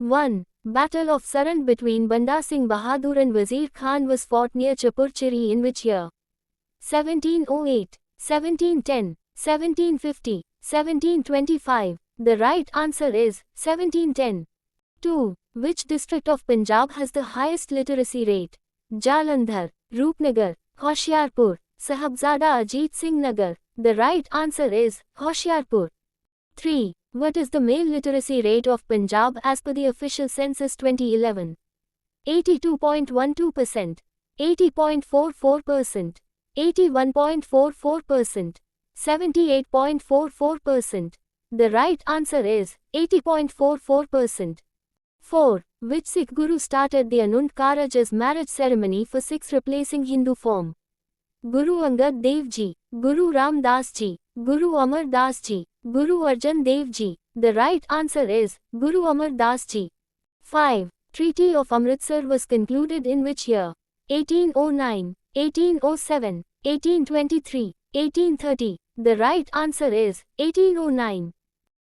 1. Battle of Sarand between Banda Singh Bahadur and Wazir Khan was fought near Chapurchiri in which year? 1708, 1710, 1750, 1725. The right answer is 1710. 2. Which district of Punjab has the highest literacy rate? Jalandhar, Roopnagar, Hoshiarpur, Sahibzada Ajit Singh Nagar. The right answer is Hoshiarpur. 3. What is the male literacy rate of Punjab as per the official census 2011? 82.12%, 80.44%, 81.44%, 78.44%. The right answer is 80.44%. 4. Which Sikh Guru started the Anand Karaj as marriage ceremony for Sikhs replacing Hindu form? Guru Angad Dev Ji, Guru Ram Das Ji, Guru Amar Das Ji, Guru Arjan Dev Ji. The right answer is Guru Amar Das Ji. 5. Treaty of Amritsar was concluded in which year? 1809, 1807, 1823, 1830. The right answer is 1809.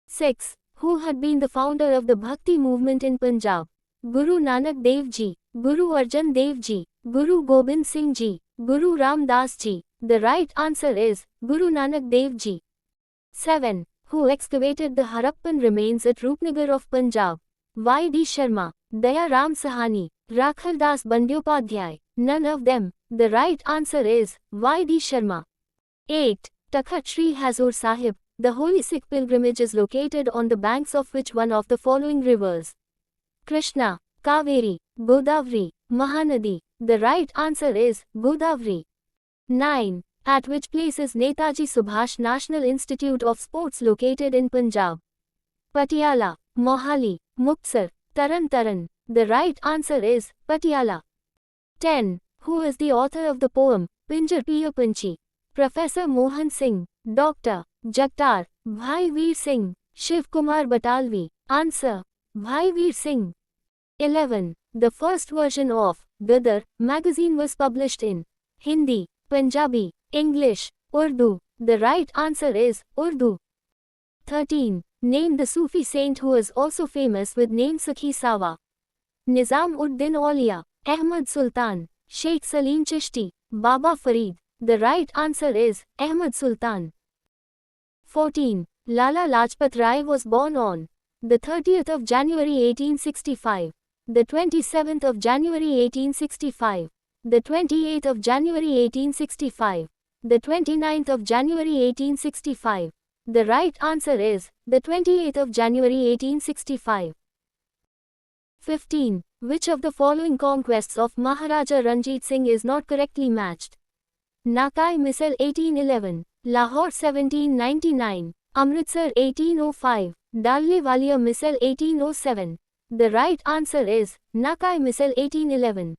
6. Who had been the founder of the Bhakti movement in Punjab? Guru Nanak Dev Ji, Guru Arjan Dev Ji, Guru Gobind Singh Ji, Guru Ram Das Ji. The right answer is Guru Nanak Dev Ji. 7. Who excavated the Harappan remains at Roopnagar of Punjab? Y. D. Sharma, Daya Ram Sahani, Rakhaldas Bandyopadhyay. None of them. The right answer is Y. D. Sharma. 8. Takhat Sri Hazur Sahib, the holy Sikh pilgrimage is located on the banks of which one of the following rivers? Krishna, Kaveri, Godavari, Mahanadi. The right answer is Godavari. 9. At which place is Netaji Subhash National Institute of Sports located in Punjab? Patiala, Mohali, Muktsar, Taran Taran. The right answer is Patiala. 10. Who is the author of the poem Pinjar Piya Panchi? Professor Mohan Singh, Dr. Jagtar, Bhai Veer Singh, Shiv Kumar Batalvi. Answer: Bhai Veer Singh. 11. The first version of Gadar magazine was published in Hindi, Punjabi, English, Urdu. The right answer is Urdu. 13. Name the Sufi saint who is also famous with name Sakhi Sawa. Nizam Uddin Aulia, Ahmad Sultan, Sheikh Salim Chishti, Baba Farid. The right answer is Ahmad Sultan. 14. Lala Lajpat Rai was born on the 30th of January 1865, the 27th of January 1865, the 28th of January 1865, the 29th of January 1865. The right answer is the 28th of January 1865. 15. Which of the following conquests of Maharaja Ranjit Singh is not correctly matched? Nakai Misl 1811, Lahore 1799, Amritsar 1805, Dallewalia Misl 1807. The right answer is Nakai Misl 1811.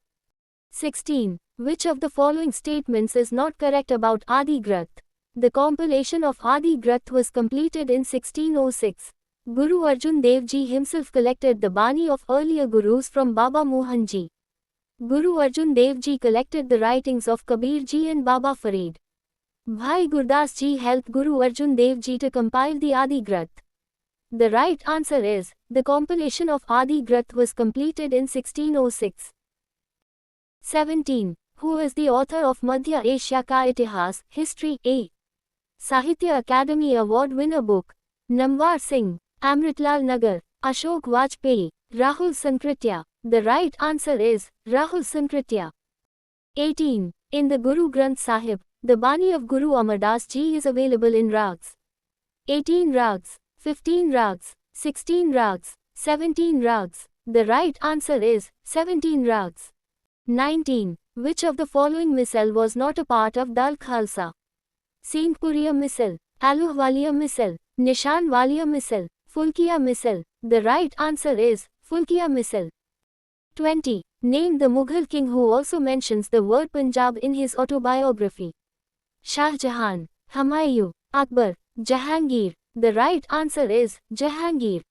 16. Which of the following statements is not correct about Adi Granth? The compilation of Adi Granth was completed in 1606. Guru Arjan Dev Ji himself collected the Bani of earlier Gurus from Baba Mohan Ji. Guru Arjan Dev Ji collected the writings of Kabir Ji and Baba Farid. Bhai Gurdas Ji helped Guru Arjan Dev Ji to compile the Adi Granth. The right answer is, the compilation of Adi Granth was completed in 1606. 17. Who is the author of Madhya Asia Ka Itihas, History, A. Sahitya Academy Award winner book? Namwar Singh, Amritlal Nagar, Ashok Vajpayee, Rahul Sankritya. The right answer is Rahul Sankritya. 18. In the Guru Granth Sahib, the Bani of Guru Amardas Ji is available in rags. 18 rags, 15 rags, 16 rags, 17 rags. The right answer is 17 rags. 19. Which of the following misal was not a part of Dal Khalsa? Saintpuriya misal, Aluhwalia misal, Nishanwalia misal, Fulkiya misal. The right answer is Fulkiya misal. 20. Name the Mughal king who also mentions the word Punjab in his autobiography. Shah Jahan, Humayun, Akbar, Jahangir. The right answer is Jahangir.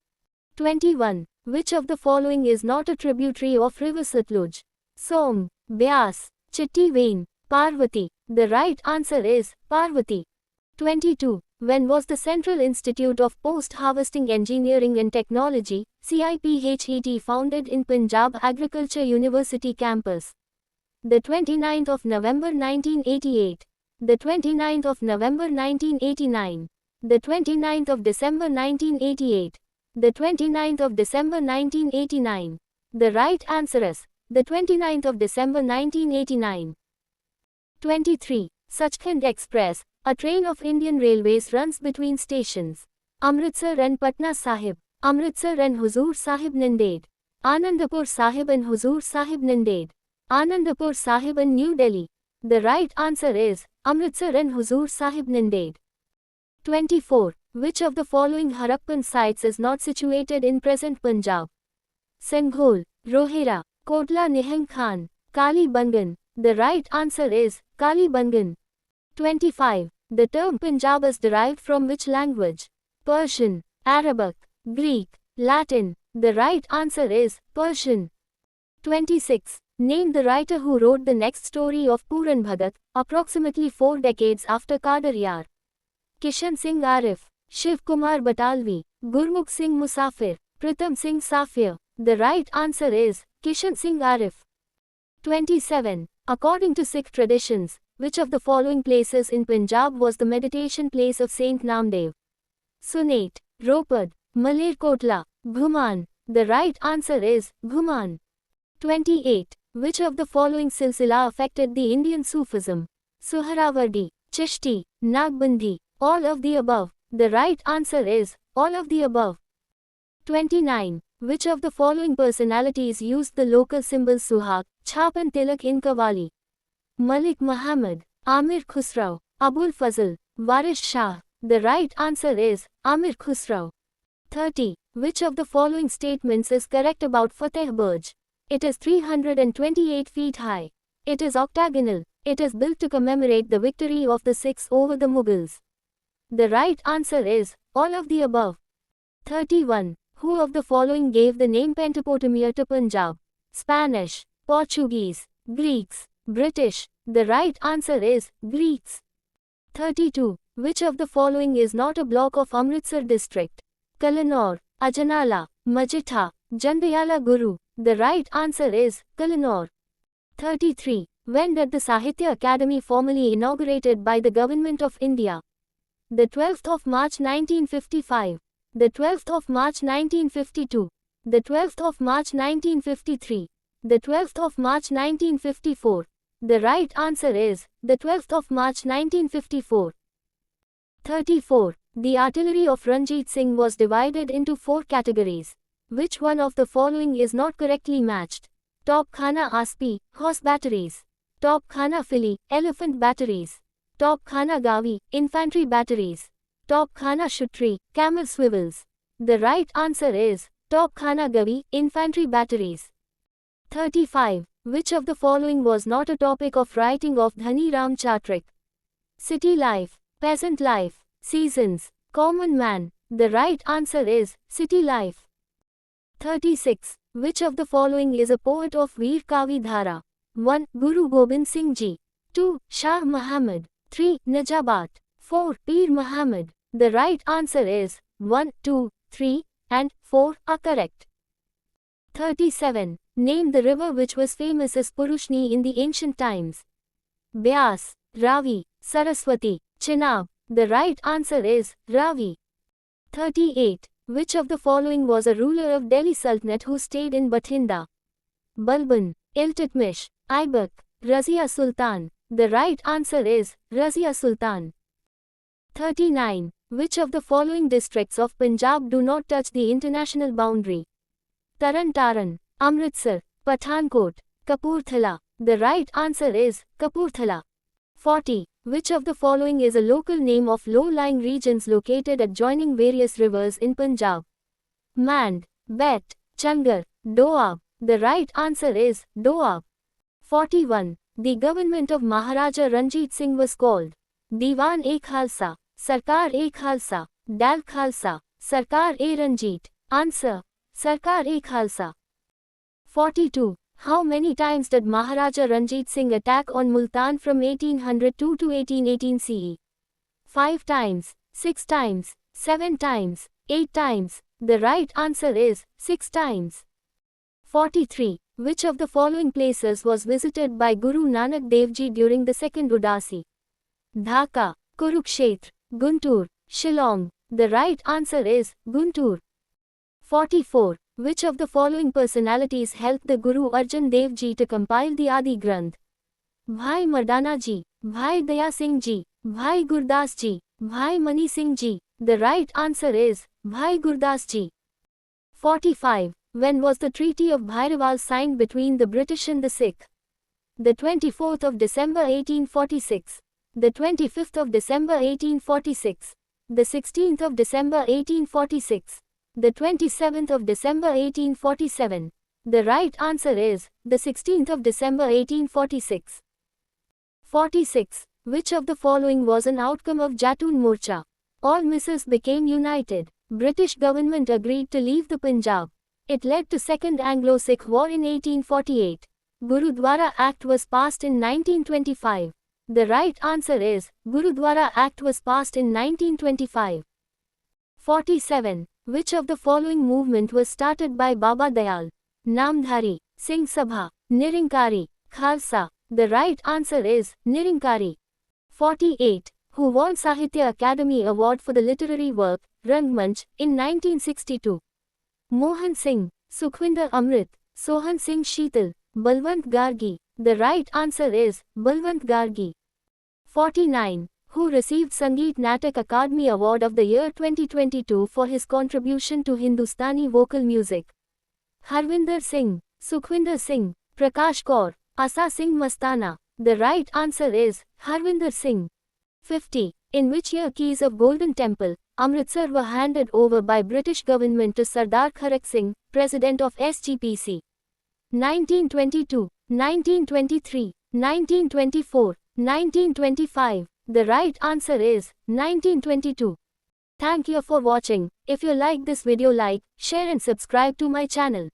21. Which of the following is not a tributary of river Satluj? Som, Byas, Chitti Vain, Parvati. The right answer is Parvati. 22. When was the Central Institute of Post-Harvesting Engineering and Technology, CIPHET, founded in Punjab Agriculture University campus? The 29th of November 1988. The 29th of November 1989. The 29th of December 1988. The 29th of December 1989. The right answer is the 29th of December 1989. 23. Sachkhand Express, a train of Indian Railways, runs between stations Amritsar and Patna Sahib, Amritsar and Huzur Sahib Nanded, Anandapur Sahib and Huzur Sahib Nanded, Anandapur Sahib and New Delhi. The right answer is Amritsar and Huzur Sahib Nanded. 24. Which of the following Harappan sites is not situated in present Punjab? Sanghol, Rohira, Kotla Nihang Khan, Kali Bangan. The right answer is Kali Bangan. 25. The term Punjab is derived from which language? Persian, Arabic, Greek, Latin. The right answer is Persian. 26. Name the writer who wrote the next story of Puran Bhagat, approximately 4 decades after Kadar Yar. Kishan Singh Arif, Shiv Kumar Batalvi, Gurmukh Singh Musafir, Pritam Singh Safir. The right answer is Kishan Singh Arif. 27. According to Sikh traditions, which of the following places in Punjab was the meditation place of Saint Namdev? Sunat, Ropad, Malerkotla, Bhuman. The right answer is Bhuman. 28. Which of the following silsila affected the Indian Sufism? Suhrawardi, Chishti, Nagbandi. All of the above. The right answer is all of the above. 29. Which of the following personalities used the local symbols Suhag, Chhap and Tilak in Qawwali? Malik Muhammad, Amir Khusrau, Abul Fazl, Waris Shah. The right answer is Amir Khusrau. 30. Which of the following statements is correct about Fateh Burj? It is 328 feet high. It is octagonal. It is built to commemorate the victory of the Sikhs over the Mughals. The right answer is all of the above. 31. Who of the following gave the name Pentapotamia to Punjab? Spanish, Portuguese, Greeks, British. The right answer is Greeks. 32. Which of the following is not a block of Amritsar district? Kallanur, Ajanala, Majitha, Jandiala Guru. The right answer is Kallanur. 33. When did the Sahitya Academy formally inaugurated by the Government of India? The 12th of March 1955. The 12th of March 1952. The 12th of March 1953. The 12th of March 1954. The right answer is the 12th of March 1954. 34. The artillery of Ranjit Singh was divided into 4 categories. Which one of the following is not correctly matched? Top Khana Aspi, horse batteries. Top Khana Fili, elephant batteries. Top Khana Gavi, infantry batteries. Top Khana Shutri, camel swivels. The right answer is Top Khana Gavi, infantry batteries. 35. Which of the following was not a topic of writing of Dhani Ram Chatrik? City life, peasant life, seasons, common man. The right answer is city life. 36. Which of the following is a poet of Veer Kavi Dhara? 1. Guru Gobind Singh Ji. 2. Shah Muhammad. 3. Najabat. 4. Peer Muhammad. The right answer is 1, 2, 3, and 4 are correct. 37. Name the river which was famous as Purushni in the ancient times. Byas, Ravi, Saraswati, Chenab. The right answer is Ravi. 38. Which of the following was a ruler of Delhi Sultanate who stayed in Bathinda? Balban, Iltutmish, Aibak, Razia Sultan. The right answer is Razia Sultan. 39. Which of the following districts of Punjab do not touch the international boundary? Taran Taran, Amritsar, Pathankot, Kapurthala. The right answer is Kapurthala. 40. Which of the following is a local name of low-lying regions located adjoining various rivers in Punjab? Mand, Bet, Changar, Doab. The right answer is Doab. 41. The government of Maharaja Ranjit Singh was called Diwan-e-Khalsa, Sarkar-e-Khalsa, Dal-Khalsa, Sarkar-e-Ranjit. Answer: Sarkar-e-Khalsa. 42. How many times did Maharaja Ranjit Singh attack on Multan from 1802 to 1818 CE? 5 times. 6 times, 7 times, 8 times? The right answer is 6 times. 43. Which of the following places was visited by Guru Nanak Dev Ji during the second Udasi? Dhaka, Kurukshetra, Guntur, Shillong. The right answer is Guntur. 44. Which of the following personalities helped the Guru Arjan Dev Ji to compile the Adi Granth? Bhai Mardana Ji, Bhai Daya Singh Ji, Bhai Gurdas Ji, Bhai Mani Singh Ji. The right answer is Bhai Gurdas Ji. 45. When was the Treaty of Bhairaval signed between the British and the Sikh? The 24th of December 1846, the 25th of December 1846, the 16th of December 1846, the 27th of December 1847. The right answer is the 16th of December 1846. 46. Which of the following was an outcome of Jatun Morcha? All misses became united. British government agreed to leave the Punjab. It led to Second Anglo-Sikh War in 1848. Gurudwara Act was passed in 1925. The right answer is Gurudwara Act was passed in 1925. 47. Which of the following movement was started by Baba Dayal? Namdhari, Singh Sabha, Nirankari, Khalsa. The right answer is Nirankari. 48. Who won Sahitya Academy Award for the literary work Rangmanch in 1962? Mohan Singh, Sukhwinder Amrit, Sohan Singh Sheetal, Balwant Gargi. The right answer is Balwant Gargi. 49. Who received Sangeet Natak Akademi Award of the Year 2022 for his contribution to Hindustani vocal music? Harvinder Singh, Sukhwinder Singh, Prakash Kaur, Asa Singh Mastana. The right answer is Harvinder Singh. 50. In which year keys of Golden Temple, Amritsar were handed over by British government to Sardar Kharak Singh, President of SGPC? 1922, 1923, 1924, 1925. The right answer is 1922. Thank you for watching. If you like this video, like, share and subscribe to my channel.